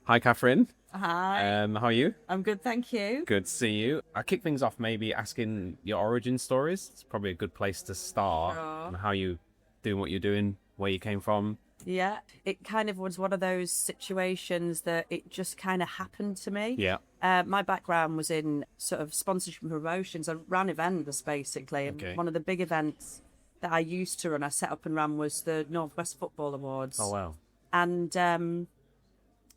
Hi, Catherine. Hi, How are you? I'm good, thank you. Good to see you. I'll kick things off maybe asking your origin stories. It's probably a good place to start. Sure. And how you doing what you're doing, where you came from. Yeah, it kind of was one of those situations that it just kind of happened to me. Yeah. My background was in sort of sponsorship and promotions. I ran events basically, and Okay. one of the big events that I used to run, I set up and ran was the Northwest Football Oh Awards. wow. And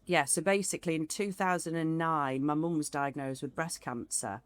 yeah, so basically in 2009, my mum was diagnosed with breast cancer,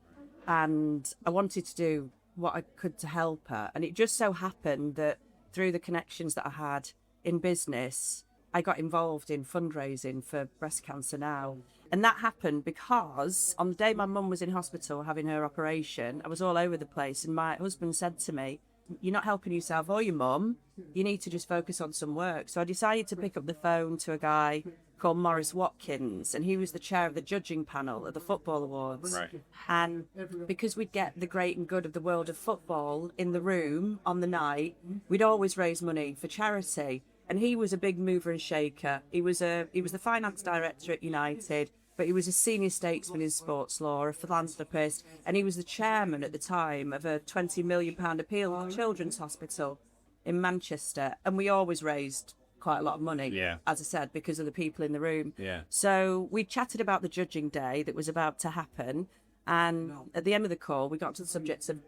and I wanted to do what I could to help her. And it just so happened that through the connections that I had in business, I got involved in fundraising for Breast Cancer Now. And that happened because on the day my mum was in hospital having her operation, I was all over the place. And my husband said to me, "You're not helping yourself or your mum. You need to just focus on some work." So I decided to pick up the phone to a guy called Maurice Watkins, and he was the chair of the judging panel at the Football Awards. Right. And because we'd get the great and good of the world of football in the room on the night, we'd always raise money for charity. And he was a big mover and shaker. He was the finance director at United, but he was a senior statesman in sports law, a philanthropist, and he was the chairman at the time of a £20 million appeal for Children's Hospital in Manchester. And we always raised quite a lot of money, Yeah. as I said, because of the people in the room. Yeah. So we chatted about the judging day that was about to happen. And at the end of the call, we got to the subject of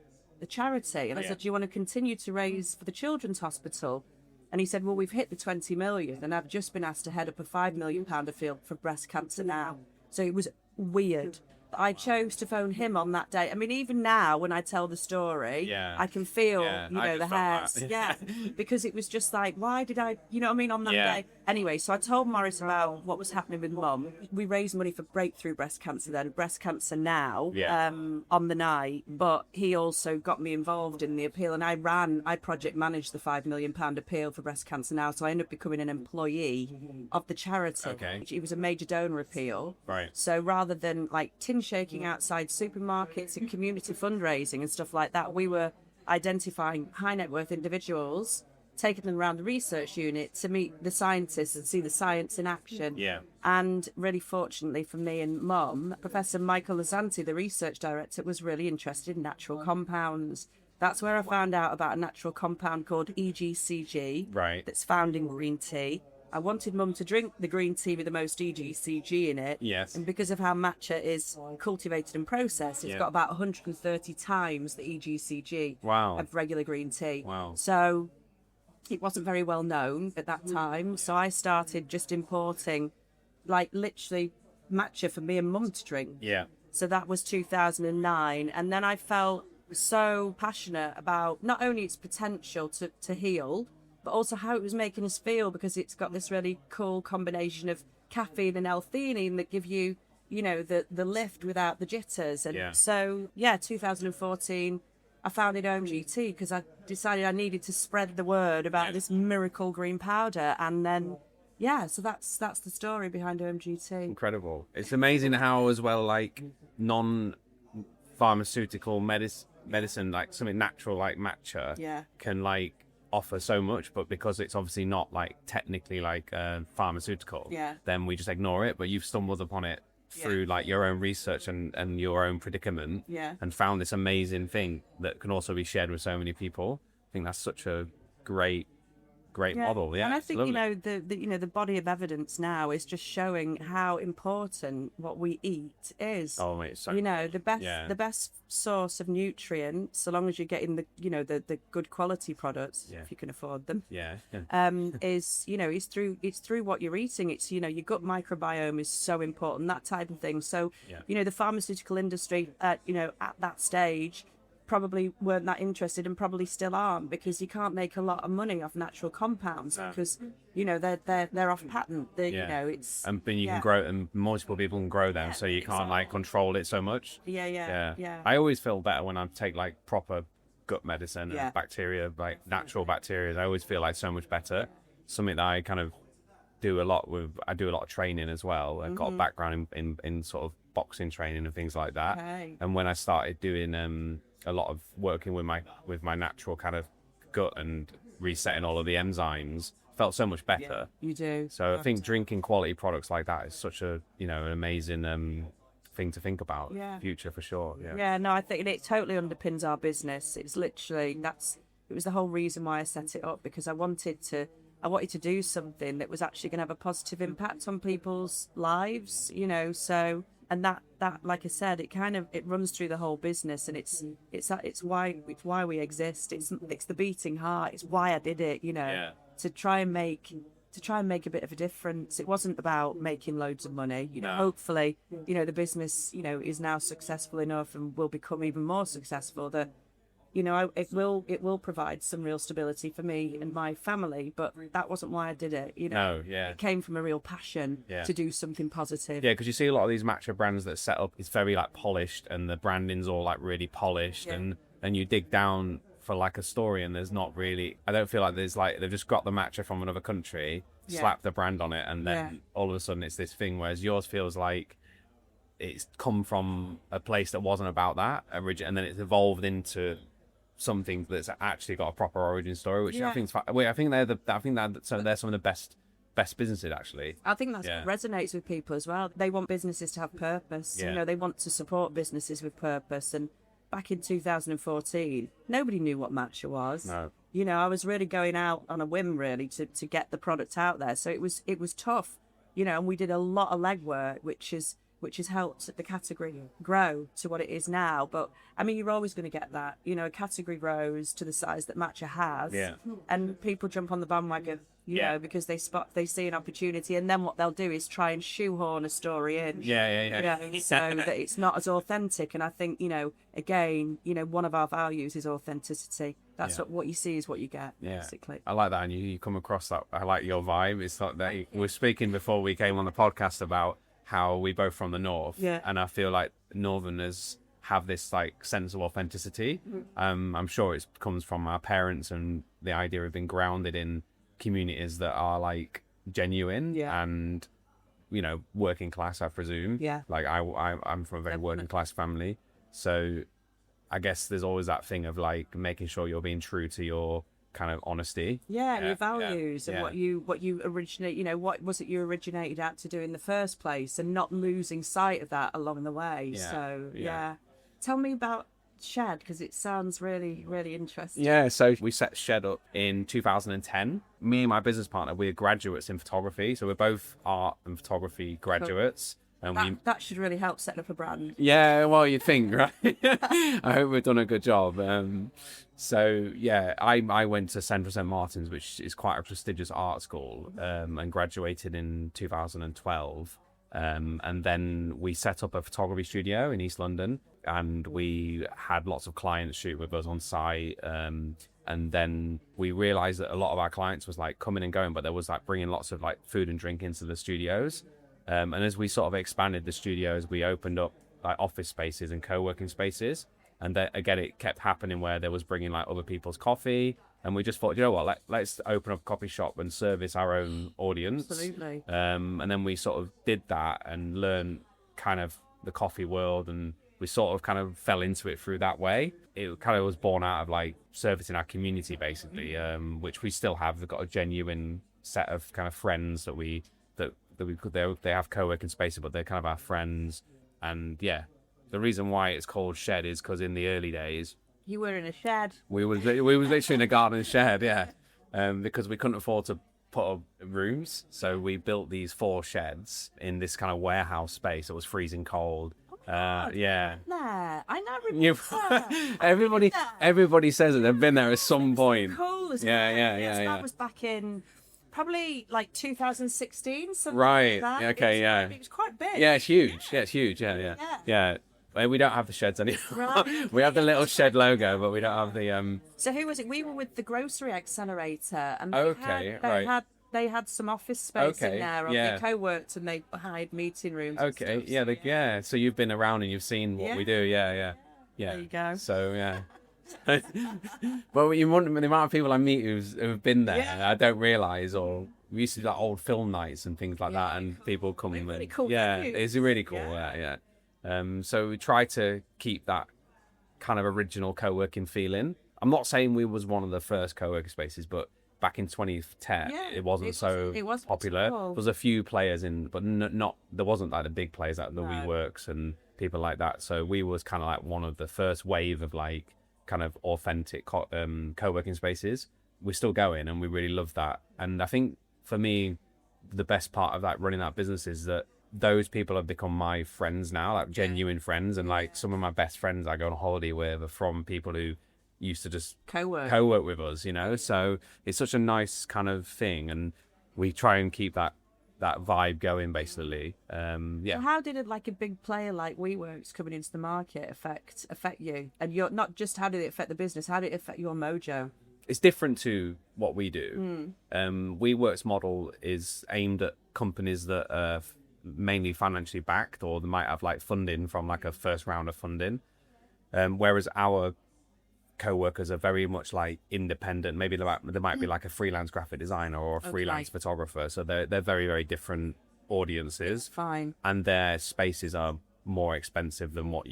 the charity. And I Yeah. said, "Do you want to continue to raise for the Children's Hospital?" And he said, "Well, we've hit the 20 million and I've just been asked to head up a £5 million appeal for breast cancer now." So it was weird. I chose to phone him on that day. I mean, even now when I tell the story, Yeah. I can feel, Yeah, you I know, the just felt hairs. that. Yeah, because it was just like, why did I, you know what I mean, on that Yeah. day? Anyway, so I told Morris about what was happening with Mum. We raised money for breakthrough breast cancer then, breast cancer now, Yeah. on the night. But he also got me involved in the appeal, and I project managed the £5 million appeal for breast cancer now. So I ended up becoming an employee of the charity. Okay. It was a major donor appeal. Right. So rather than like tin shaking outside supermarkets and community fundraising and stuff like that, we were identifying high net worth individuals, taking them around the research unit to meet the scientists and see the science in action. Yeah. And really fortunately for me and Mum, Professor Michael Lazanti, the research director, was really interested in natural compounds. That's where I found out about a natural compound called EGCG Right. that's found in green tea. I wanted Mum to drink the green tea with the most EGCG in it. Yes. And because of how matcha is cultivated and processed, it's Yeah. got about 130 times the EGCG Wow. of regular green tea. Wow. So it wasn't very well known at that time. So I started just importing, like literally matcha for me and Mum to drink. Yeah. So that was 2009. And then I felt so passionate about not only its potential to heal, but also how it was making us feel, because it's got this really cool combination of caffeine and L-theanine that give you, you know, the lift without the jitters. And Yeah. so, yeah, 2014, I founded OMGTea because I decided I needed to spread the word about this miracle green powder. And then, yeah, so that's the story behind OMGTea. Incredible. It's amazing how as well, like, non-pharmaceutical medicine, like something natural like matcha, Yeah. can like offer so much, but because it's obviously not like technically like pharmaceutical, Yeah. then we just ignore it. But you've stumbled upon it through like your own research and your own predicament, Yeah. and found this amazing thing that can also be shared with so many people. I think that's such a great model. Yeah, and I it's think lovely. the body of evidence now is just showing how important what we eat is. Oh, mate, it's so The best yeah. the best source of nutrients, so long as you're getting the good quality products, Yeah. if you can afford them. Yeah. Is it's through what you're eating. It's your gut microbiome is so important, that type of thing. So Yeah. the pharmaceutical industry at that stage probably weren't that interested, and probably still aren't, because you can't make a lot of money off natural compounds because they're off patent. It's And then you can grow, and multiple people can grow them, so you can't like control it so much. yeah. I always feel better when I take like proper gut medicine Yeah. and bacteria, like natural bacteria. I always feel like so much better. Something that I kind of do a lot with. I do a lot of training as well. I've got a background in sort of boxing training and things like that. Okay. And when I started doing a lot of working with my natural kind of gut and resetting all of the enzymes, felt so much better. You do. So I think drinking quality products like that is such a, an amazing thing to think about. Yeah. Future for sure. Yeah. Yeah, no, I think it totally underpins our business. It's literally it was the whole reason why I set it up, because I wanted to do something that was actually going to have a positive impact on people's lives, so, and that like I said, it runs through the whole business, and it's why we exist. It's the beating heart. It's why I did it, to try and make a bit of a difference. It wasn't about making loads of money. Hopefully, the business, is now successful enough and will become even more successful that, it will provide some real stability for me and my family. But that wasn't why I did it. No, yeah. It came from a real passion to do something positive. Yeah, because you see a lot of these matcha brands that set up, it's very like polished, and the branding's all like really polished, and then you dig down for like a story, and there's not really, I don't feel like there's like, they've just got the matcha from another country, slapped the brand on it, and then all of a sudden it's this thing, whereas yours feels like it's come from a place that wasn't about that and then it's evolved into something that's actually got a proper origin story, which I think they're some of the best businesses, actually. I think that's what resonates with people as well. They want businesses to have purpose. They want to support businesses with purpose. And back in 2014, nobody knew what matcha was. No. I was really going out on a whim, really, to get the product out there. So it was tough, and we did a lot of legwork, which has helped the category grow to what it is now. But I mean, you're always going to get that, a category grows to the size that matcha has, and people jump on the bandwagon, because they see an opportunity, and then what they'll do is try and shoehorn a story in, so that it's not as authentic. And I think, again, one of our values is authenticity. That's what you see is what you get, basically. I like that, and you come across that. I like your vibe. It's not that we were speaking before we came on the podcast about how we both from the north, and I feel like Northerners have this like sense of authenticity. I'm sure it comes from our parents and the idea of being grounded in communities that are like genuine and working class, I presume. Like I'm from a very working class family, so I guess there's always that thing of like making sure you're being true to your kind of honesty, and your values, and what you originate, what was it you originated out to do in the first place, and not losing sight of that along the way. Tell me about Shed, because it sounds really, really interesting. So we set Shed up in 2010. Me and my business partner, we're graduates in photography, so we're both art and photography graduates. And that should really help set up a brand. Yeah, well, you'd think, right? I hope we've done a good job. I went to Central St. Martin's, which is quite a prestigious art school, and graduated in 2012. And then we set up a photography studio in East London, and we had lots of clients shoot with us on site. And then we realized that a lot of our clients was like coming and going, but there was like bringing lots of like food and drink into the studios. And as we sort of expanded the studios, we opened up like office spaces and co-working spaces. And then again, it kept happening where there was bringing like other people's coffee. And we just thought, you know what, let's open up a coffee shop and service our own audience. Absolutely. And then we sort of did that and learned kind of the coffee world, and we sort of kind of fell into it through that way. It kind of was born out of like servicing our community, basically, which we still have. We've got a genuine set of kind of friends that they have co-working spaces, but they're kind of our friends. And the reason why it's called Shed is because in the early days, you were in a shed. We was literally in a garden shed, because we couldn't afford to put up rooms, so we built these 4 sheds in this kind of warehouse space. It was freezing cold. I now remember. Everybody says that they've been there at some point. Cool. That was back in probably like 2016. Right. Like that. Okay. It was quite big. Yeah, it's huge. Yeah, it's huge. Yeah. We don't have the sheds anymore. Right. We have the little shed logo, but we don't have the. So who was it? We were with the Grocery Accelerator, and they had some office space in there. And they co-worked and they hired meeting rooms. Okay. And stuff, So you've been around and you've seen what we do. Yeah. There you go. So well, the amount of people I meet who've been there, I don't realise. Or we used to do like old film nights and things like that, and people come in. Really cool. It's really cool. So we try to keep that kind of original co-working feeling. I'm not saying we was one of the first co-working spaces, but back in 2010, Yeah, it wasn't so it wasn't popular. at all. There was a few players in, but not there wasn't like the big players like the No. WeWorks and people like that. So we was kind of like one of the first wave of like kind of authentic co-working spaces. We're still going, and we really love that. And I think for me, the best part of that running that business is that those people have become my friends now, like genuine friends. And like some of my best friends I go on holiday with are from people who used to just co-work with us, you know. So it's such a nice kind of thing, and we try and keep that vibe going, basically. So how did a big player like WeWorks coming into the market affect you? And you're not just, how did it affect the business? How did it affect your mojo? It's different to what we do. WeWork's model is aimed at companies that are mainly financially backed, or they might have like funding from like a first round of funding, whereas our co-workers are very much like independent. Maybe there might be like a freelance graphic designer or a freelance photographer, so they're very, very different audiences. Fine. And their spaces are more expensive than what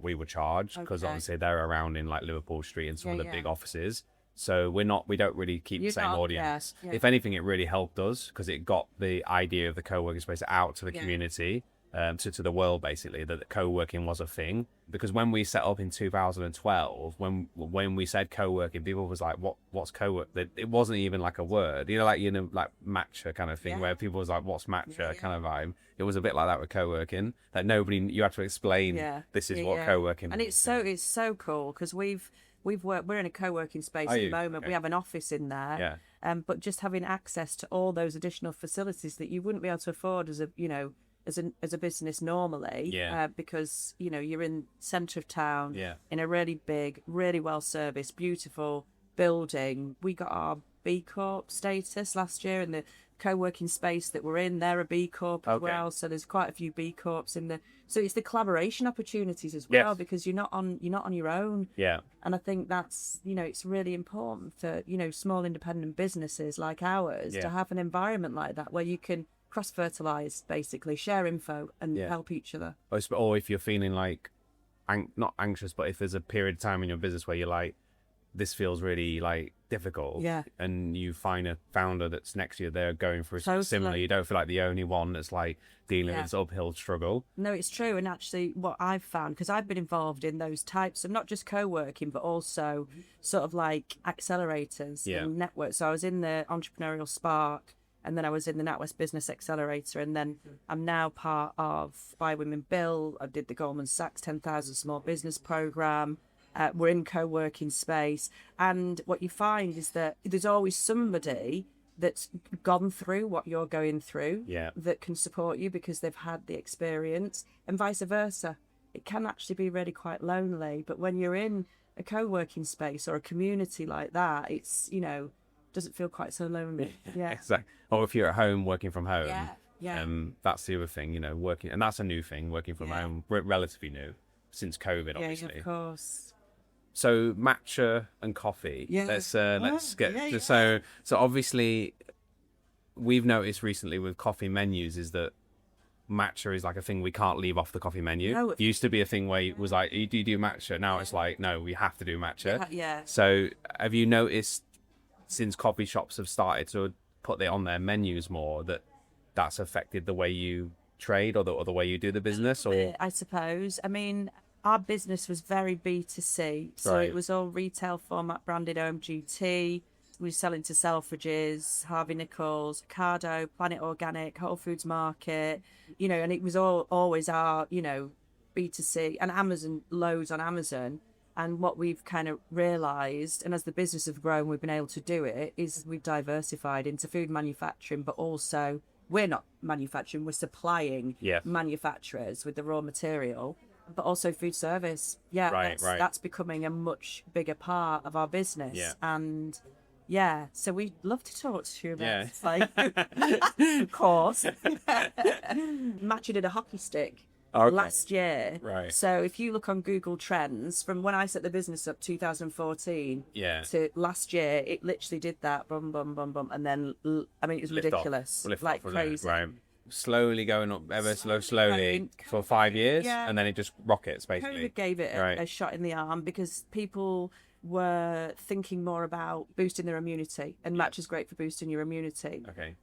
we would charge, because obviously they're around in like Liverpool Street and some of the big offices. So we don't really keep the same audience. If anything, it really helped us, because it got the idea of the co-working space out to the community, to the world, basically, that co-working was a thing. Because when we set up in 2012, when we said co-working, people was like, what's co-work? It wasn't even like a word, you know, like matcha kind of thing, where people was like, what's matcha kind of vibe. It was a bit like that with co-working, that you have to explain this is what co-working and is. It's so cool, because we're in a co-working space at the moment. Okay. We have an office in there, but just having access to all those additional facilities that you wouldn't be able to afford as a business normally, because you're in centre of town, in a really big, really well serviced, beautiful building. We got our B Corp status last year, and the co-working space that we're in, they're a B Corp as well. So there's quite a few B Corps in there. So it's the collaboration opportunities as well, because you're not on your own. Yeah. And I think that's, it's really important for, small independent businesses like ours to have an environment like that where you can cross-fertilize, basically share info and help each other. Or if you're feeling like not anxious, but if there's a period of time in your business where you're like, this feels really like difficult, and you find a founder that's next to you, they're going through similar, you don't feel like the only one that's like dealing with this uphill struggle. No, it's true. And actually what I've found, because I've been involved in those types of not just co-working, but also sort of like accelerators and networks. So I was in the Entrepreneurial Spark, and then I was in the NatWest Business Accelerator, and then I'm now part of Buy Women Bill. I did the Goldman Sachs 10,000 Small Business Program. We're in co-working space, and what you find is that there's always somebody that's gone through what you're going through that can support you, because they've had the experience, and vice versa. It can actually be really quite lonely, but when you're in a co-working space or a community like that, it's doesn't feel quite so lonely. Exactly. Or if you're at home working from home, that's the other thing, working, and that's a new thing, working from home, relatively new since COVID, obviously. Yeah, of course. So matcha and coffee. Let's get so obviously we've noticed recently with coffee menus is that matcha is like a thing we can't leave off the coffee menu. No, it used to be a thing where it was like, do you do matcha? Now it's like, no, we have to do matcha. So have you noticed, since coffee shops have started to put it on their menus more, that's affected the way you trade or the way you do the business? Or I suppose, I mean, our business was very B2C, so it was all retail format branded OMGTea. We were selling to Selfridges, Harvey Nichols, Ocado, Planet Organic, Whole Foods Market, and it was always our, B2C, and Amazon, loads on Amazon. And what we've kind of realised, and as the business has grown, we've been able to do it, is we've diversified into food manufacturing, but also we're not manufacturing, we're supplying manufacturers with the raw material, but also food service. That's becoming a much bigger part of our business. And so we'd love to talk to you about of course. Matcha did a hockey stick last year. So if you look on Google Trends, from when I set the business up 2014 to last year, it literally did that, bum bum bum bum, and then I mean, it was ridiculous, like crazy. Slowly going up, ever slowly for 5 years, and then it just rockets, basically. COVID gave it a shot in the arm, because people were thinking more about boosting their immunity, and matcha's great for boosting your immunity. Okay.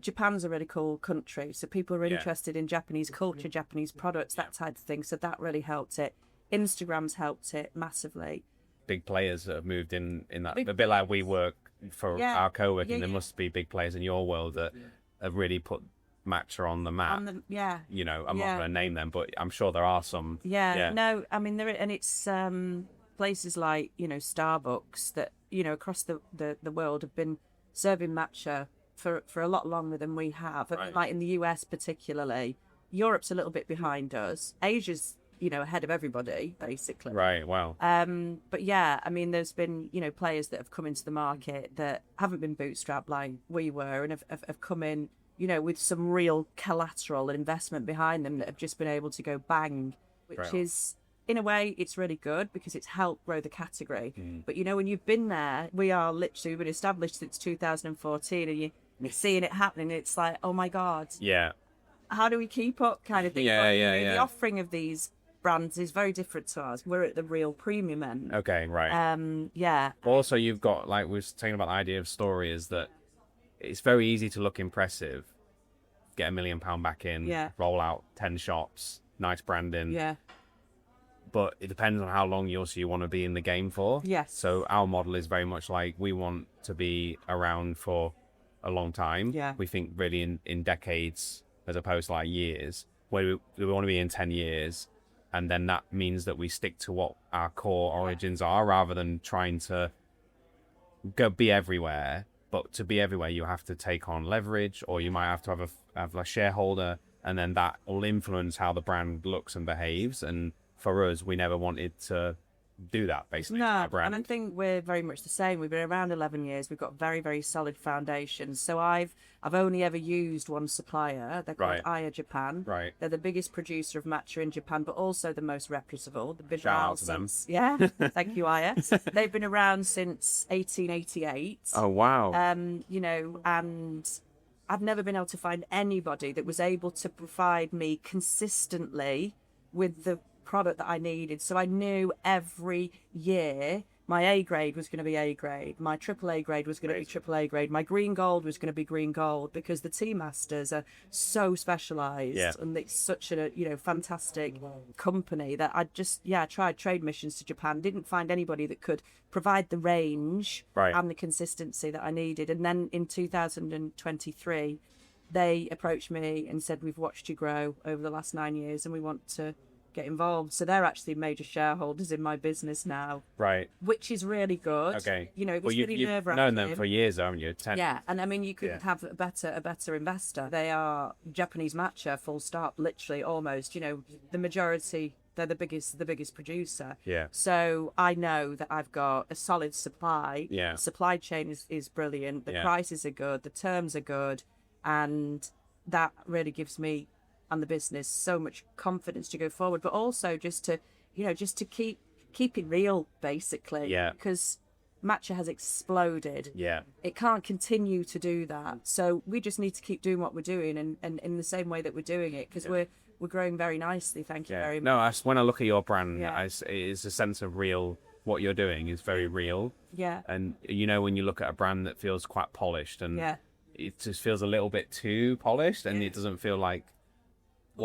Japan's a really cool country, so people are really Yeah. interested in Japanese culture, Japanese products, that type of thing. So that really helped it. Instagram's helped it massively. Big players that have moved in that, a bit like we work for our co-working. There must be big players in your world that have really put matcha on the map. You know, I'm not going to name them, but I'm sure there are some. No, I mean there, and it's places like, you know, Starbucks that, you know, across the world have been serving matcha for a lot longer than we have. Right. Like in the US particularly. Europe's a little bit behind us. Asia's, you know, ahead of everybody basically. Right. Wow. But yeah, I mean, there's been, you know, players that have come into the market that haven't been bootstrapped like we were, and have come in, you know, with some real collateral and investment behind them that have just been able to go bang, which is, in a way, it's really good because it's helped grow the category. But, you know, when you've been there, we've been established since 2014, and you're seeing it happening. It's like, oh my God. Yeah. How do we keep up, kind of thing? The offering of these brands is very different to ours. We're at the real premium end. Okay, right. Yeah. Also, you've got, like, we were talking about the idea of story, is that it's very easy to look impressive, get £1 million back in, roll out 10 shops, nice branding. Yeah. But it depends on how long you want to be in the game for. Yes. So our model is very much like, we want to be around for a long time. Yeah. We think really in decades as opposed to like years. Where we want to be in 10 years. And then that means that we stick to what our core origins are, rather than trying to be everywhere. But to be everywhere, you have to take on leverage, or you might have to have a shareholder, and then that will influence how the brand looks and behaves. And for us, we never wanted to do that, basically. No, and I think we're very much the same. We've been around 11 years. We've got very, very solid foundations. So I've only ever used one supplier. They're called Aya Japan. Right. They're the biggest producer of matcha in Japan, but also the most reputable. They've been Shout around out to them. since, yeah. Thank you, Aya. They've been around since 1888. Oh, wow. You know, and I've never been able to find anybody that was able to provide me consistently with the product that I needed. So I knew every year my A grade was going to be A grade, my triple A grade was going to be triple A grade, my green gold was going to be green gold, because the tea masters are so specialized, and it's such a, you know, fantastic company that I just tried trade missions to Japan, didn't find anybody that could provide the range and the consistency that I needed. And then in 2023 they approached me and said, we've watched you grow over the last 9 years and we want to get involved. So they're actually major shareholders in my business now. Right. Which is really good. Okay. You know, it was really nerve-wracking. You've known them for years, haven't you? Yeah, and I mean, you couldn't have a better investor. They are Japanese matcha, full stop, literally, almost. You know, the majority, they're the biggest producer. Yeah. So I know that I've got a solid supply. Yeah. The supply chain is brilliant. The prices are good. The terms are good. And that really gives me and the business so much confidence to go forward, but also just to keep it real, basically. Yeah. Because matcha has exploded. Yeah. It can't continue to do that. So we just need to keep doing what we're doing, and in the same way that we're doing it, because we're growing very nicely. Thank you very much. No, when I look at your brand, it's a sense of real. What you're doing is very real. Yeah. And you know, when you look at a brand that feels quite polished, and it just feels a little bit too polished, and it doesn't feel like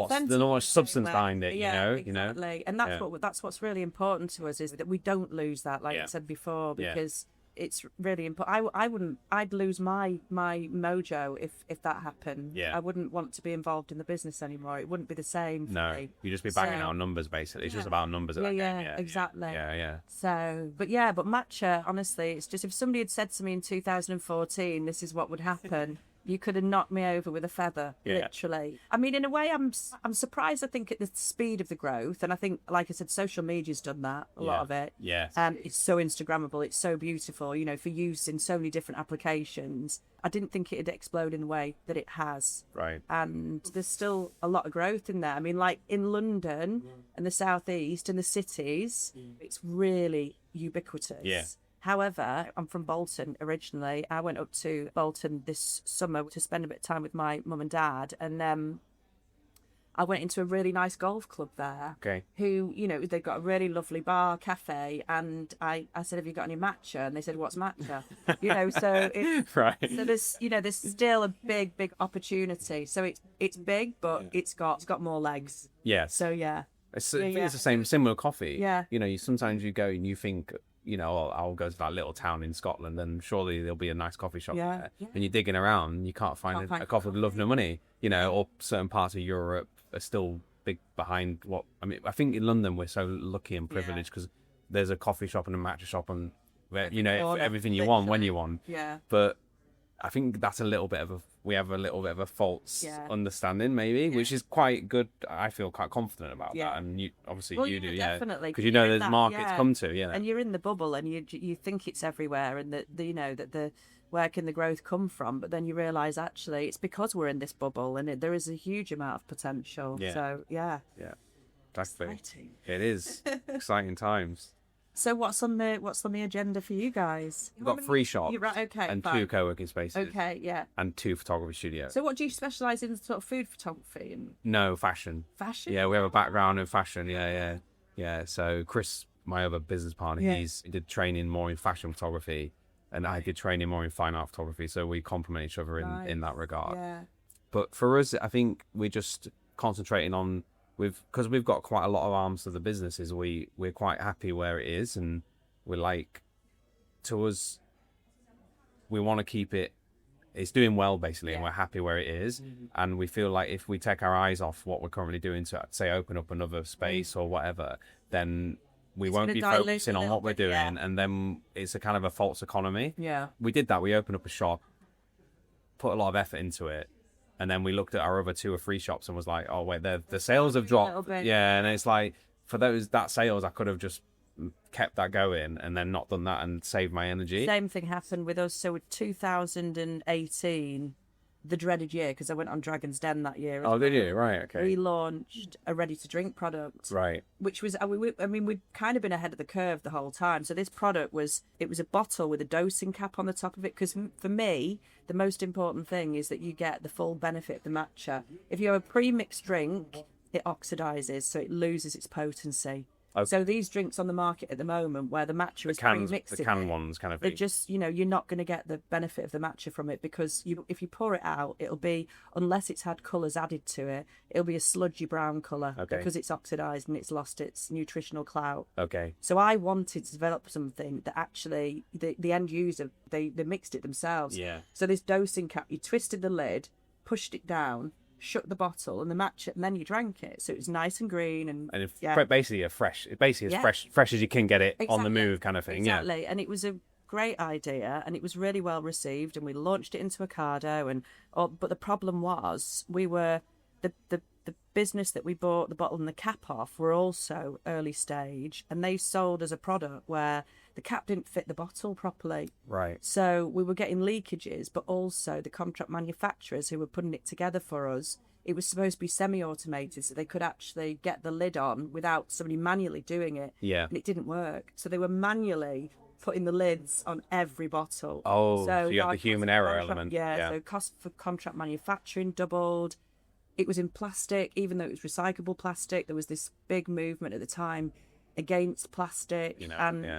there's not much substance behind it, exactly. You know, and that's what's really important to us, is that we don't lose that, like I said before, because it's really important. I'd lose my mojo if that happened. I wouldn't want to be involved in the business anymore. It wouldn't be the same for me. You'd just be banging out numbers, basically. It's just about numbers at that game. Exactly. Yeah. So, but matcha, honestly, it's just, if somebody had said to me in 2014 this is what would happen, you could have knocked me over with a feather, literally. I mean, in a way, I'm surprised, I think, at the speed of the growth. And I think, like I said, social media's done that, a lot of it. Yeah. It's so Instagrammable, it's so beautiful, you know, for use in so many different applications. I didn't think it'd explode in the way that it has. Right. And there's still a lot of growth in there. I mean, like in London and the southeast and the cities, it's really ubiquitous. Yeah. However, I'm from Bolton originally. I went up to Bolton this summer to spend a bit of time with my mum and dad, and I went into a really nice golf club there. Okay. Who, you know, they've got a really lovely bar, cafe, and I said, have you got any matcha? And they said, what's matcha? You know, so it's Right. so there's still a big opportunity. So it's big, but it's got more legs. Yeah. So yeah. It's the same, similar coffee. Yeah. You know, sometimes you go and you think, you know, I'll go to that little town in Scotland and surely there'll be a nice coffee shop there. Yeah. And you're digging around and you can't find a coffee with love no money, you know, or certain parts of Europe are still big behind what, I mean, I think in London we're so lucky and privileged because there's a coffee shop and a matcha shop and, you know, everything you want when you want. Yeah. But I think that's we have a little bit of a false understanding maybe, which is quite good. I feel quite confident about that, and you obviously you do, definitely, because you know there's markets come to, and you're in the bubble, and you think it's everywhere, and that you know that where can the growth come from, but then you realise actually it's because we're in this bubble, and there is a huge amount of potential. So exactly, exciting. It is exciting times. So what's on the agenda for you guys? We've got 3 shops, and 2 co-working spaces. Okay, yeah. And 2 photography studios. So what do you specialise in, sort of food photography and? No, fashion. Fashion? Yeah, we have a background in fashion. Yeah. So Chris, my other business partner, he did training more in fashion photography, and I did training more in fine art photography. So we complement each other in that regard. Yeah. But for us, I think we're just concentrating on because we've got quite a lot of arms to the businesses. We're quite happy where it is, and we're like, to us, we want to keep it. It's doing well basically, and we're happy where it is. And we feel like if we take our eyes off what we're currently doing to say open up another space or whatever, then we won't be focusing on what we're doing, and then it's a kind of a false economy. Yeah. We did that. We opened up a shop, put a lot of effort into it. And then we looked at our other 2 or 3 shops and was like, oh, wait, the sales have dropped. Yeah, and it's like, for that sales, I could have just kept that going and then not done that and saved my energy. Same thing happened with us. So with 2018, the dreaded year, because I went on Dragon's Den that year. Oh, did you? Right, okay. We launched a ready-to-drink product. Right. Which was, I mean, we'd kind of been ahead of the curve the whole time. So this product was a bottle with a dosing cap on the top of it. Because for me, the most important thing is that you get the full benefit of the matcha. If you have a pre-mixed drink, it oxidizes, so it loses its potency. Okay. So these drinks on the market at the moment, where the matcha is pre-mixed, the canned ones kind of thing, they're just, you know, you're not going to get the benefit of the matcha from it, because if you pour it out, it'll be, unless it's had colours added to it, it'll be a sludgy brown colour, because it's oxidised and it's lost its nutritional clout. Okay. So I wanted to develop something that actually the end user, they mixed it themselves. Yeah. So this dosing cap, you twisted the lid, pushed it down, shut the bottle, and the matcha, and then you drank it, so it was nice and green and basically as fresh as you can get it on the move kind of thing. Exactly. And it was a great idea, and it was really well received, and we launched it into Ocado, but the problem was the business that we bought the bottle and the cap off were also early stage, and they sold as a product where the cap didn't fit the bottle properly. Right. So we were getting leakages, but also the contract manufacturers who were putting it together for us, it was supposed to be semi-automated, so they could actually get the lid on without somebody manually doing it. Yeah. And it didn't work. So they were manually putting the lids on every bottle. Oh, so you have the human error element. Yeah, so cost for contract manufacturing doubled. It was in plastic, even though it was recyclable plastic. There was this big movement at the time against plastic,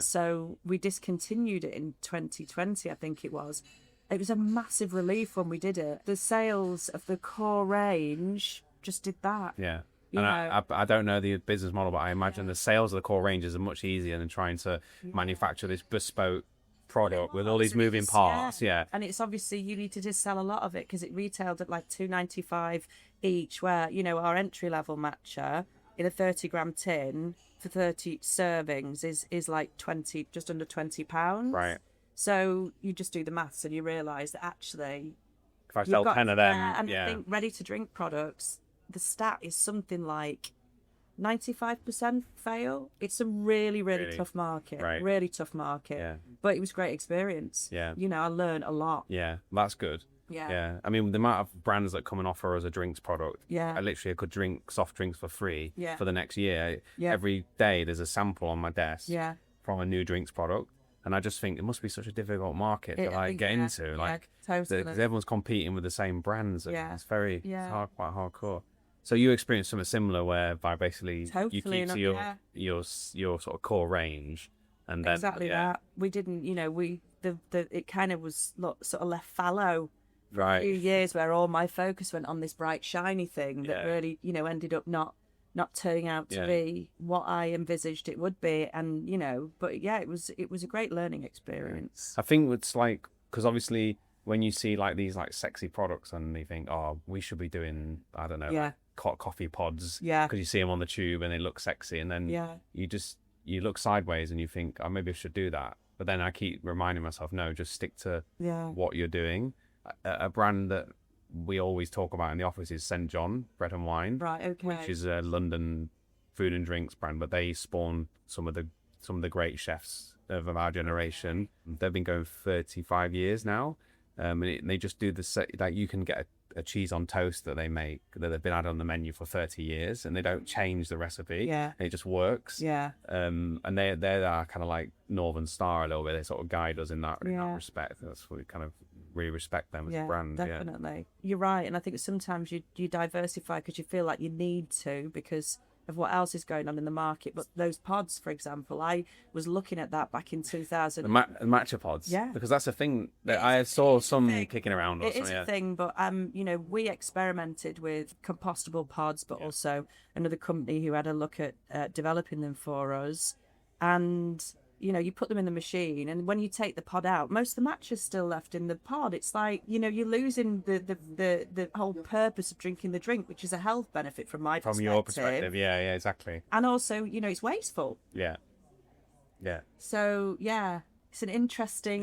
so we discontinued it in 2020, I think it was. It was a massive relief when we did it. The sales of the core range just did that. Yeah. And I don't know the business model, but I imagine the sales of the core ranges are much easier than trying to manufacture this bespoke product with all these moving parts. Yeah. And it's obviously, you need to just sell a lot of it, because it retailed at like £2.95 each, where, you know, our entry level matcha in a 30-gram tin for 30 servings is like just under £20. Right. So you just do the maths and you realise that actually, if I sell 10 of them, I think ready-to-drink products, the stat is something like 95% fail. It's a really tough market. Right. Really tough market. Yeah. But it was a great experience. Yeah. You know, I learned a lot. Yeah, that's good. Yeah. I mean, the amount of brands that come and offer us a drinks product. Yeah. I could drink soft drinks for free for the next year. Yeah. Every day there's a sample on my desk from a new drinks product. And I just think it must be such a difficult market to get into. Like, totally. because everyone's competing with the same brands. It's quite hardcore. So you experienced something similar whereby basically you Totally, keep to your sort of core range, and then exactly that. We didn't, it kind of was sort of left fallow for a few right, years, where all my focus went on this bright shiny thing that Yeah. really, ended up not turning out to Yeah. be what I envisaged it would be. And but yeah, it was a great learning experience. I think it's like, because obviously when you see like these like sexy products and you think, oh, we should be doing, I don't know, Yeah. like coffee pods, Yeah. because you see them on the tube and they look sexy, and then Yeah. you look sideways and you think, oh, maybe I should do that. But then I keep reminding myself, no, just stick to Yeah. what you're doing. A brand that we always talk about in the office is St. John Bread and Wine, Right. Okay. which is a London food and drinks brand, but they spawn some of the great chefs of our generation. They've been going 35 years now, and they just do like you can get a cheese on toast that they make that they've been had on the menu for 30 years, and they don't change the recipe. Yeah. It just works. Yeah. And they're our kind of like Northern Star a little bit. They sort of guide us in that respect. That's what we kind of really respect them as a brand. Definitely. You're right. And I think sometimes you diversify because you feel like you need to, because of what else is going on in the market. But those pods, for example, I was looking at that back in 2000. The matcha pods. Yeah. Because that's a thing that I saw some kicking around. It is a thing, but we experimented with compostable pods, but also another company who had a look at developing them for us. And you put them in the machine, and when you take the pod out, most of the matcha's still left in the pod. It's like, you're losing the whole purpose of drinking the drink, which is a health benefit from your perspective. Yeah, exactly. And also, it's wasteful. Yeah. So yeah, it's an interesting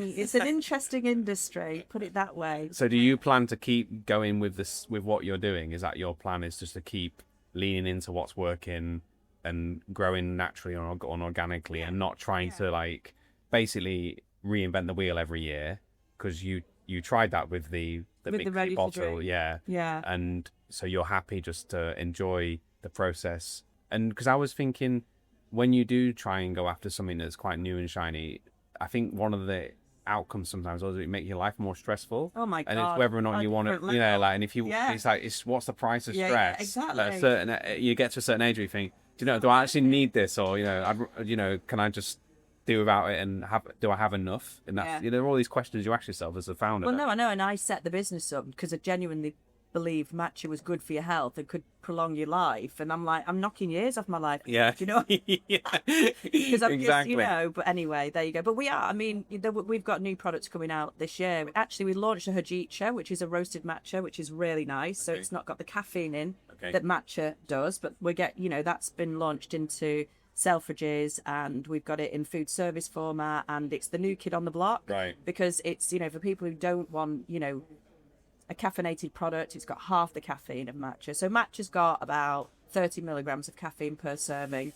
industry, put it that way. So do you plan to keep going with what you're doing? Is that your plan, is just to keep leaning into what's working and growing naturally or organically, and not trying to like basically reinvent the wheel every year? Because you tried that with the big ready to bottle, drink. yeah, and so you're happy just to enjoy the process. And because I was thinking, when you do try and go after something that's quite new and shiny, I think one of the outcomes sometimes is it make your life more stressful. Oh my god! And it's whether or not you want to, like, and if you, it's like, what's the price of stress? Yeah, exactly. Like you get to a certain age where you think, do I actually need this, or can I just do without it, and do I have enough? And that's there are all these questions you ask yourself as a founder. Well, no, I know, and I set the business up because I genuinely believed matcha was good for your health and could prolong your life, and I'm like, I'm knocking years off my life. Yeah. Do you know? Because I'm exactly. just, but anyway, there you go. But we've got new products coming out this year. Actually, we launched a Hojicha, which is a roasted matcha, which is really nice. So it's not got the caffeine in that matcha does, but that's been launched into Selfridges, and we've got it in food service format, and it's the new kid on the block. Right. Because it's, for people who don't want, a caffeinated product, it's got half the caffeine of matcha. So matcha's got about 30 milligrams of caffeine per serving,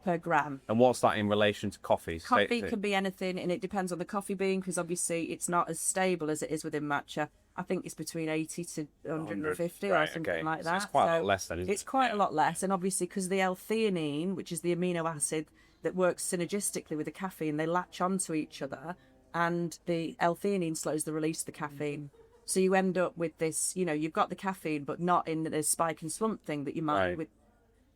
per gram. And what's that in relation to coffee? Coffee can be anything, and it depends on the coffee bean, because obviously it's not as stable as it is within matcha. I think it's between 80 to 150 or something like that. So it's quite a lot less then, isn't it? It's quite a lot less, and obviously because the L-theanine, which is the amino acid that works synergistically with the caffeine, they latch onto each other, and the L-theanine slows the release of the caffeine. So you end up with this, you've got the caffeine, but not in the spike and slump thing that you might with.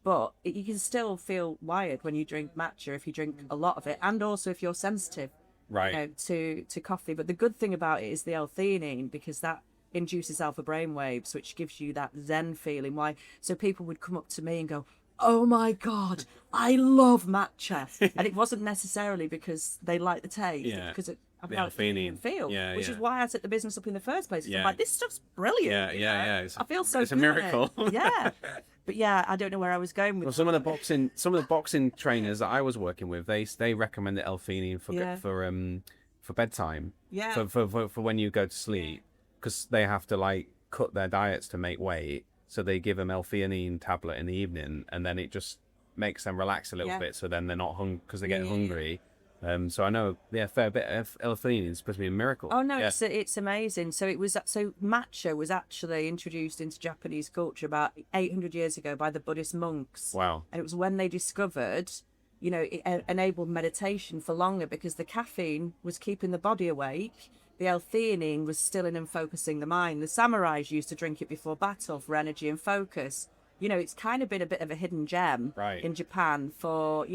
But you can still feel wired when you drink matcha if you drink a lot of it, and also if you're sensitive, to coffee. But the good thing about it is the L-theanine, because that induces alpha brainwaves, which gives you that zen feeling. So people would come up to me and go, "Oh my god, I love matcha," and it wasn't necessarily because they like the taste, it's because it. The L-theanine feel, which is why I set the business up in the first place. I'm like, this stuff's brilliant. I feel so. It's a miracle. But I don't know where I was going with. Well, some of the boxing trainers that I was working with, they recommend the L-theanine for bedtime. Yeah. For when you go to sleep, because they have to like cut their diets to make weight, so they give them L-theanine tablet in the evening, and then it just makes them relax a little bit, so then they're not because they're getting hungry. So I know, a fair bit of L-theanine is supposed to be a miracle. Oh no, it's amazing. So matcha was actually introduced into Japanese culture about 800 years ago by the Buddhist monks. Wow. And it was when they discovered, it enabled meditation for longer, because the caffeine was keeping the body awake. The L-theanine was stilling and focusing the mind. The samurais used to drink it before battle for energy and focus. it's kind of been a bit of a hidden gem Right. in Japan for,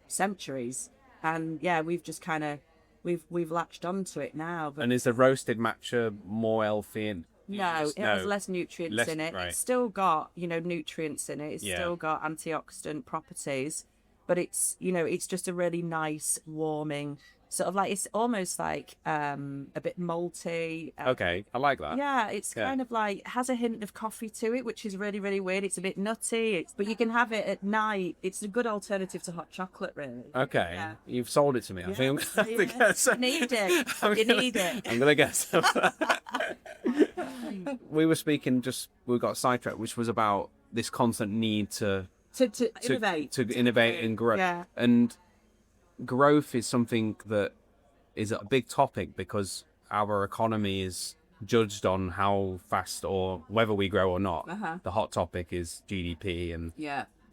centuries. And yeah, we've just kind of, we've latched onto it now. But And is the roasted matcha more healthy? And no, it has less nutrients in it. Right. It's still got, nutrients in it. It's Yeah. still got antioxidant properties, but it's, it's just a really nice, warming sort of like, it's almost like a bit malty. Okay, I like that. Yeah, it's kind of like, has a hint of coffee to it, which is really, really weird. It's a bit nutty, but you can have it at night. It's a good alternative to hot chocolate, really. Okay, Yeah. You've sold it to me. I think I'm going to guess. You need it. You need it. I'm going to guess. We were speaking, we got sidetracked, which was about this constant need to innovate. To innovate and grow. Yeah. And growth is something that is a big topic because our economy is judged on how fast or whether we grow or not. The hot topic is GDP and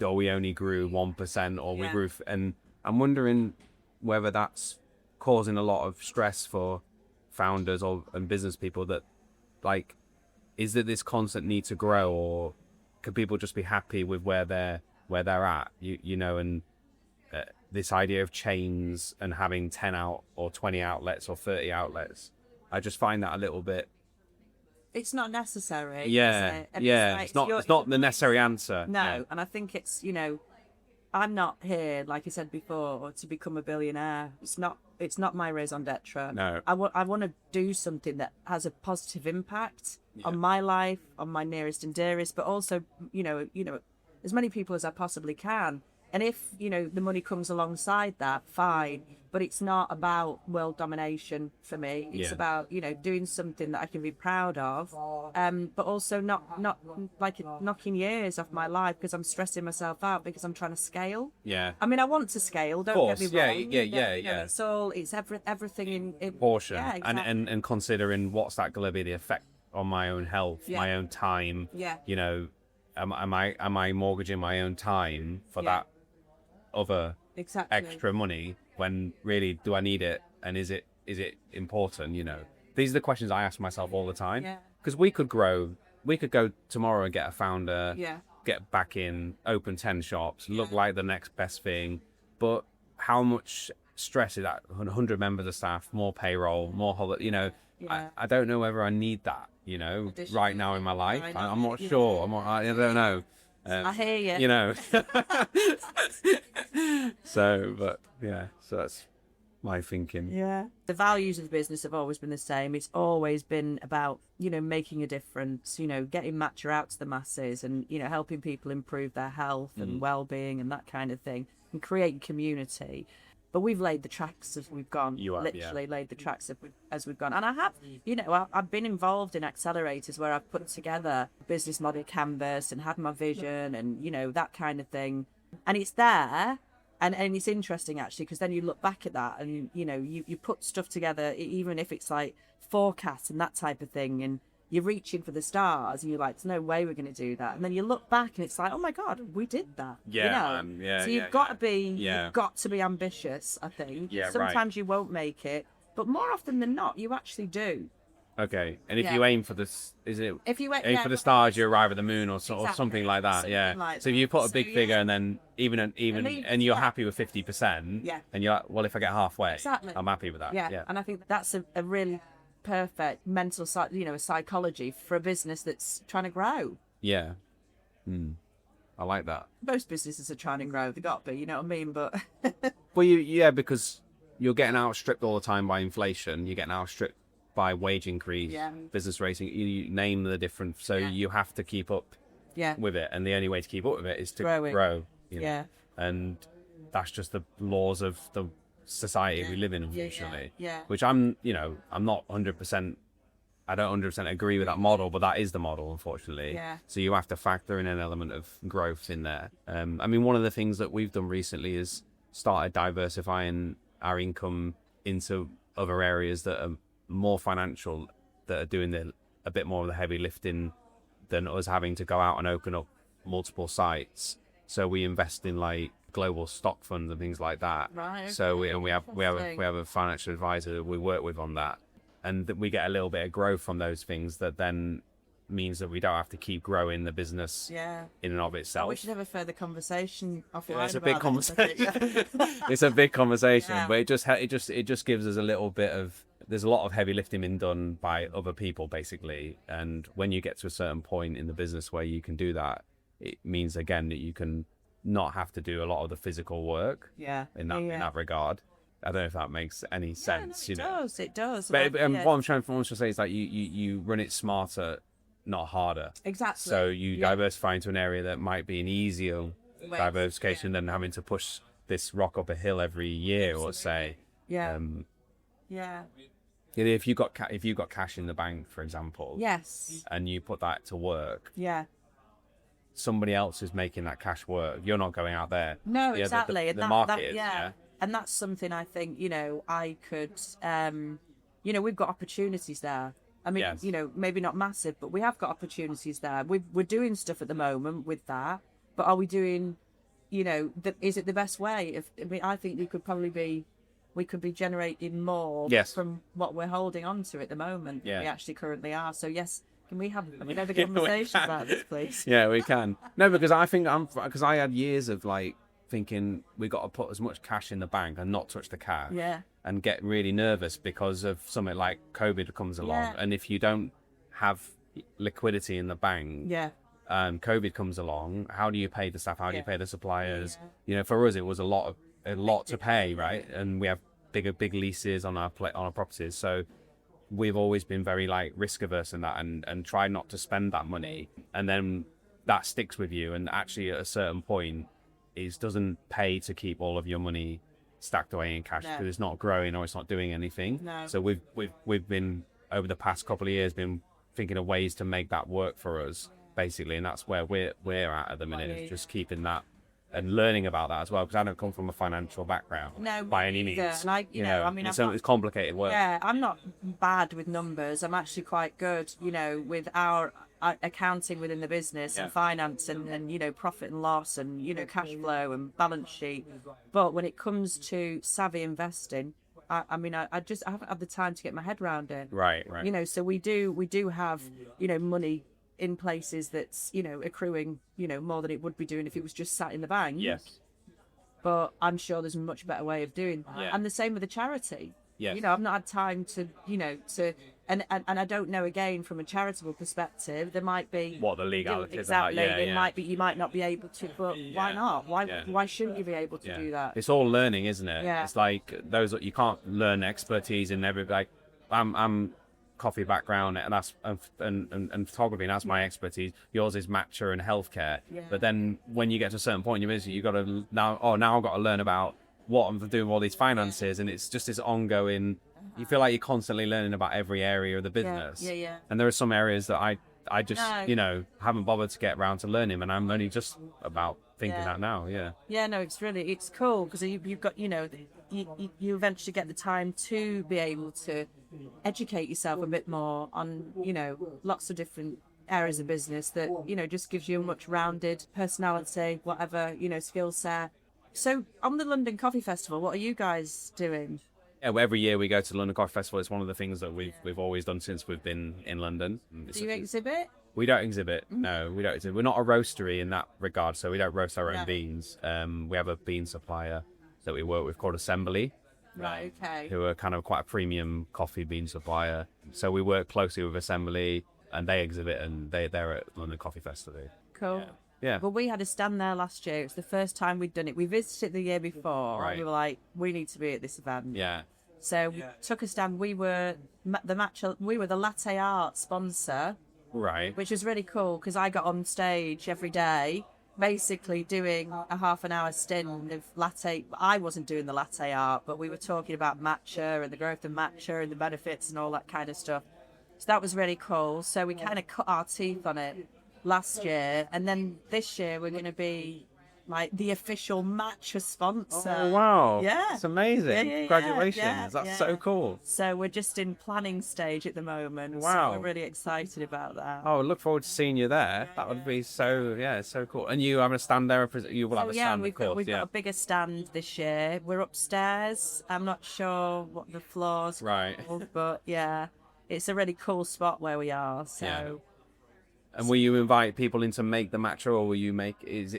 or we only grew 1% or we grew. And I'm wondering whether that's causing a lot of stress for founders and business people that, like, is it this constant need to grow, or could people just be happy with where they're at, and this idea of chains and having 10 out or 20 outlets or 30 outlets, I just find that a little bit. It's not necessary. Yeah, is it? And yeah. It's It's not the necessary answer. No, Yeah. and I think it's, I'm not here, like I said before, to become a billionaire. It's not my raison d'etre. No. I want to do something that has a positive impact on my life, on my nearest and dearest, but also, as many people as I possibly can. And if, the money comes alongside that, fine. But it's not about world domination for me. It's about, doing something that I can be proud of, but also not like knocking years off my life because I'm stressing myself out because I'm trying to scale. Yeah. I mean, I want to scale, don't get me wrong. Yeah. It's everything in Portion. Yeah, exactly. And considering what's that going to be the effect on my own health, my own time. Yeah. Am I mortgaging my own time for that other extra money when really do I need it, and is it important? These are the questions I ask myself all the time, because we could go tomorrow and get a founder, get back in, open 10 shops, look like the next best thing, but how much stress is that? 100 members of staff, more payroll, more holiday, I don't know whether I need that, right now in my life. I'm not sure. I don't know. I hear you. So that's my thinking. Yeah. The values of the business have always been the same. It's always been about, making a difference, getting matcha out to the masses and, helping people improve their health and well-being and that kind of thing, and create community. But we've laid the tracks as we've gone. You have, literally laid the tracks as we've gone. And I have, I've been involved in accelerators where I've put together a business model canvas and had my vision and, that kind of thing. And it's there. And it's interesting, actually, because then you look back at that and, you put stuff together, even if it's like forecasts and that type of thing. And you're reaching for the stars and you're like, there's no way we're going to do that. And then you look back and it's like, oh my God, we did that. So you've got to be ambitious, I think. Sometimes you won't make it, but more often than not, you actually do. Okay. And if you aim for this, if you aim for the stars, you arrive at the moon or something like that. Something like so if you put a big figure and then and you're happy with 50%, and you're like, well, if I get halfway, I'm happy with that. Yeah. And I think that's a really perfect mental psychology for a business that's trying to grow. I like that. Most businesses are trying to grow, they got to be, you know what I mean? But well, because you're getting outstripped all the time by inflation, you're getting outstripped by wage increase, business rating, you name the different, so you have to keep up with it, and the only way to keep up with it is to grow. And that's just the laws of the society we live in, unfortunately. Which I'm not 100%. I don't 100% agree with that model, but that is the model, unfortunately. So you have to factor in an element of growth in there. I mean, one of the things that we've done recently is started diversifying our income into other areas that are more financial, that are doing a bit more of the heavy lifting than us having to go out and open up multiple sites. So we invest in like global stock funds and things like that. Right. So we have a financial advisor that we work with on that, and we get a little bit of growth from those things that then means that we don't have to keep growing the business Yeah. in and of itself. We should have a further conversation offline. It's a big about this, I think. conversation. It's a big conversation, Yeah. but it just gives us a little bit of. There's a lot of heavy lifting being done by other people, basically, and when you get to a certain point in the business where you can do that, it means again that you can not have to do a lot of the physical work. Yeah. In that regard. I don't know if that makes any sense. It does. It does. But Yeah. what I'm trying to say is that you run it smarter, not harder. Exactly. So you diversify into an area that might be an easier diversification than having to push this rock up a hill every year, or say. Yeah. Yeah. If you got cash in the bank, for example. Yes. And you put that to work. Yeah. Somebody else is making that cash work. You're not going out there. No, exactly. The market is. Yeah. And that's something I think, I could, we've got opportunities there. I mean, Yes. Maybe not massive, but we have got opportunities there. We're doing stuff at the moment with that, but are we doing, is it the best way? I think we could be generating more from what we're holding on to at the moment than we actually currently are. So yes, can we have another conversation about this, please? Yeah, we can. No, because I think because I had years of like thinking we got to put as much cash in the bank and not touch the cash. Yeah. And get really nervous because of something like COVID comes along, and if you don't have liquidity in the bank, COVID comes along. How do you pay the staff? How do you pay the suppliers? For us, it was a lot to pay, right? And we have big leases on our properties, so we've always been very like risk averse in that, and try not to spend that money, and then that sticks with you. And actually, at a certain point, it doesn't pay to keep all of your money stacked away in cash because it's not growing or it's not doing anything. No. So we've been over the past couple of years been thinking of ways to make that work for us, basically, and that's where we're at the minute. Is just keeping that and learning about that as well, because I don't come from a financial background by any means. And it's complicated work. Yeah, I'm not bad with numbers. I'm actually quite good, with our accounting within the business and finance and profit and loss and cash flow and balance sheet. But when it comes to savvy investing, I haven't had the time to get my head around it. Right. So we do have money in places that's accruing more than it would be doing if it was just sat in the bank. Yes. But I'm sure there's a much better way of doing that. Yeah. And the same with the charity. Yes. I've not had time to and I don't know, again, from a charitable perspective, there might be what the legalities exactly. are. You might not be able to, but why not? Why shouldn't you be able to do that? It's all learning, isn't it? Yeah. It's like you can't learn expertise in every, like I'm coffee background and that's and photography, and that's my expertise. Yours is matcha and healthcare. Yeah. But then when you get to a certain point in your business, you got to now I've got to learn about what I'm doing with all these finances, and it's just this ongoing. You feel like you're constantly learning about every area of the business. Yeah. And there are some areas that I just haven't bothered to get around to learning, and I'm only just about thinking that now. Yeah, no, it's cool because you've got you eventually get the time to be able to educate yourself a bit more on lots of different areas of business that just gives you a much rounded personality, whatever skill set. So on the London Coffee Festival, what are you guys doing? Yeah, well, every year we go to the London Coffee Festival. It's one of the things that we've always done since we've been in London. Do you exhibit? We don't exhibit. No, we don't exhibit. We're not a roastery in that regard, so we don't roast our own beans. We have a bean supplier that we work with called Assembly. Right, okay. Who are kind of quite a premium coffee bean supplier. So we work closely with Assembly, and they exhibit, and they're at London Coffee Festival. Cool. Yeah. Well, we had a stand there last year. It was the first time we'd done it. We visited the year before. Right. And we were like, we need to be at this event. Yeah. So we took a stand. We were the latte art sponsor. Right. Which was really cool because I got on stage every day, basically doing a half an hour stint of latte. I wasn't doing the latte art, but we were talking about matcha and the growth of matcha and the benefits and all that kind of stuff. So that was really cool. So we kind of cut our teeth on it last year, and then this year we're going to be like the official matcha sponsor. Oh wow! Yeah, it's amazing. Yeah, Congratulations! That's so cool. So we're just in planning stage at the moment. Wow! So we're really excited about that. Oh, I look forward to seeing you there. That would be so cool. And you having a stand there? You will have a stand, we've got a bigger stand this year. We're upstairs. I'm not sure what the floor's right, called, but yeah, it's a really cool spot where we are. So. And will you invite people in to make the matcha, or will you make?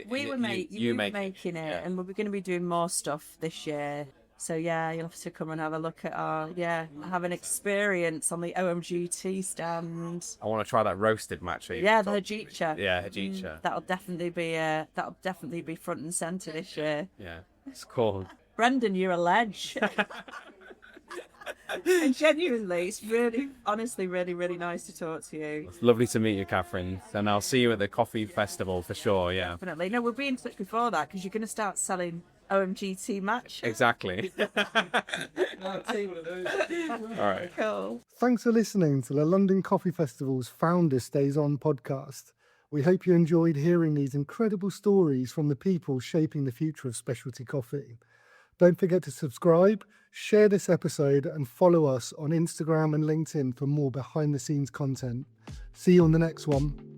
We were making it, and we're going to be doing more stuff this year. So yeah, you'll have to come and have a look at have an experience on the OMGTea stand. I want to try that roasted matcha. Yeah, the Hajicha. Yeah, Hajicha. That'll definitely be front and centre this year. Yeah, it's cool. Brendan, you're a ledge. And genuinely, it's really, honestly, really, really nice to talk to you. It's lovely to meet you, Catherine. And I'll see you at the coffee festival for sure. Yeah, Definitely. No, we'll be in touch before that because you're going to start selling OMGTea matcha. Exactly. All right. Cool. Thanks for listening to the London Coffee Festival's Founder Stays On podcast. We hope you enjoyed hearing these incredible stories from the people shaping the future of specialty coffee. Don't forget to subscribe, share this episode, and follow us on Instagram and LinkedIn for more behind-the-scenes content. See you on the next one.